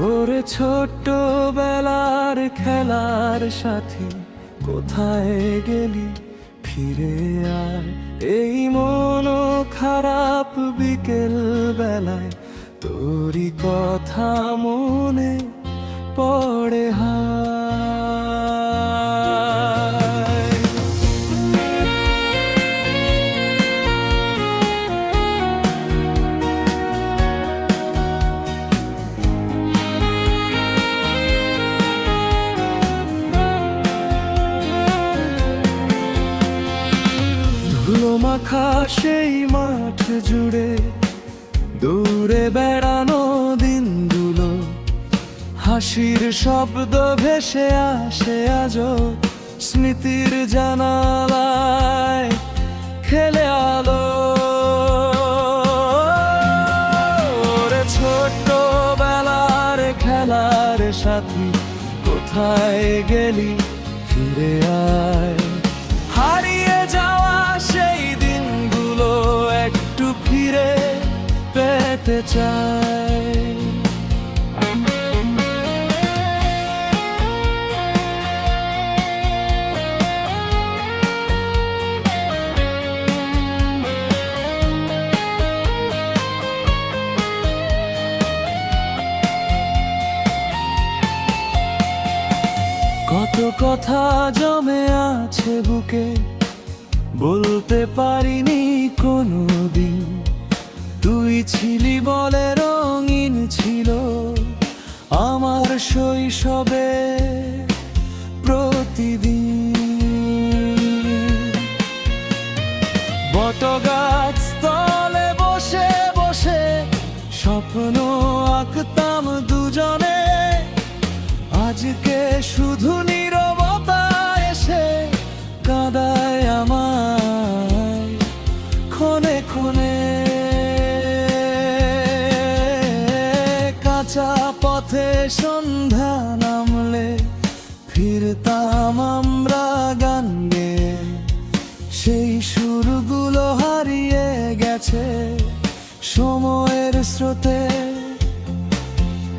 ওরে ছোট্টবেলার খেলার সাথী, কোথায় গেলি? ফিরে আয়। এই মন খারাপ বিকেল বেলায় তোরই কথা মনে পড়ে হায়। ধুলো মাখা সেই মাঠ জুড়ে দূরে বেড়ানো দিনগুলো, হাসির শব্দ ভেসে আসে আজও স্মৃতির জানালায় খেলে আলো। ওরে ছোট্টবেলার খেলার সাথী, কোথায় গেলি? ফিরে আয়। হারিয়ে যাওয়া সেই দিনগুলো একটু ফিরে পেতে চাই। কত কথা জমে আছে বুকে, বলতে পারিনি কোনোদিন। তুই ছিলি বলে রঙিন ছিল আমার শৈশবে প্রতিদিন। বটগাছ তলে বসে বসে স্বপ্ন আঁকতাম দুজনে, আজকে শুধু নীরবতা এসে কাঁদায় আমায় ক্ষণে ক্ষণে। কাঁচা পথে সন্ধ্যা নামলে ফিরতাম আমরা গান গেয়ে, সেই সুরগুলো হারিয়ে গেছে সময়ের স্রোতে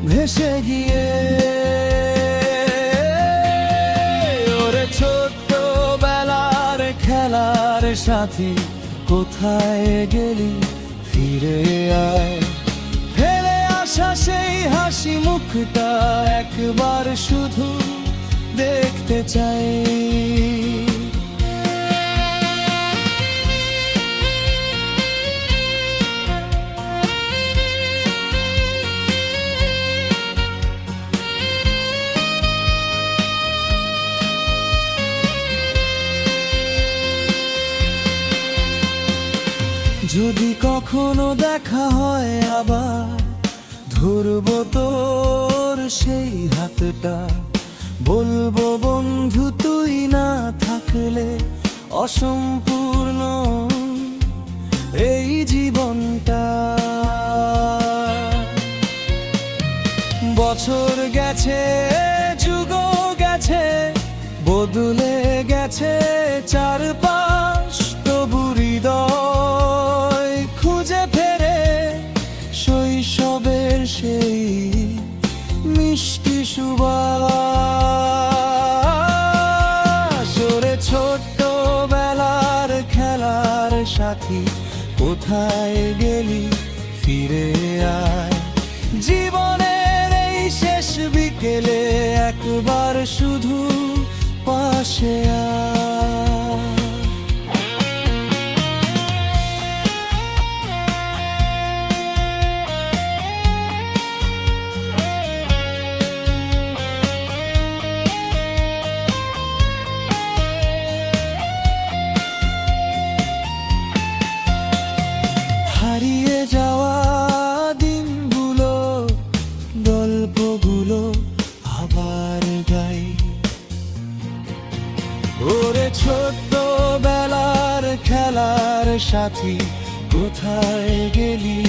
ভেসে গিয়ে। ওরে ছোট্টবেলার খেলার সাথী, কোথায় গেলি? ফিরে আয়। ফেলে আসা সেই হাসি মুখটা একবার শুধু দেখতে চাই। যদি কখনো দেখা হয় আবার, ধরবো তোর সেই হাতটা, বলবো বন্ধু তুই না থাকলে অসম্পূর্ণ এই জীবনটা। বছর গেছে, যুগ গেছে, বদলে গেছে চারপাশ, তবু হৃদয় খুঁজে ফেরে শৈশবের সেই মিষ্টি সুবাস। ওরে ছোট্টবেলার খেলার সাথী, কোথায় গেলি? ফিরে আয়। জীবনের এই শেষ বিকেলে একবার শুধু পাশে আয়। হারিয়ে যাওয়া দিনগুলো, গল্পগুলো আবার গাই। ওরে ছোট্টবেলার খেলার সাথী, কোথায় গেলি?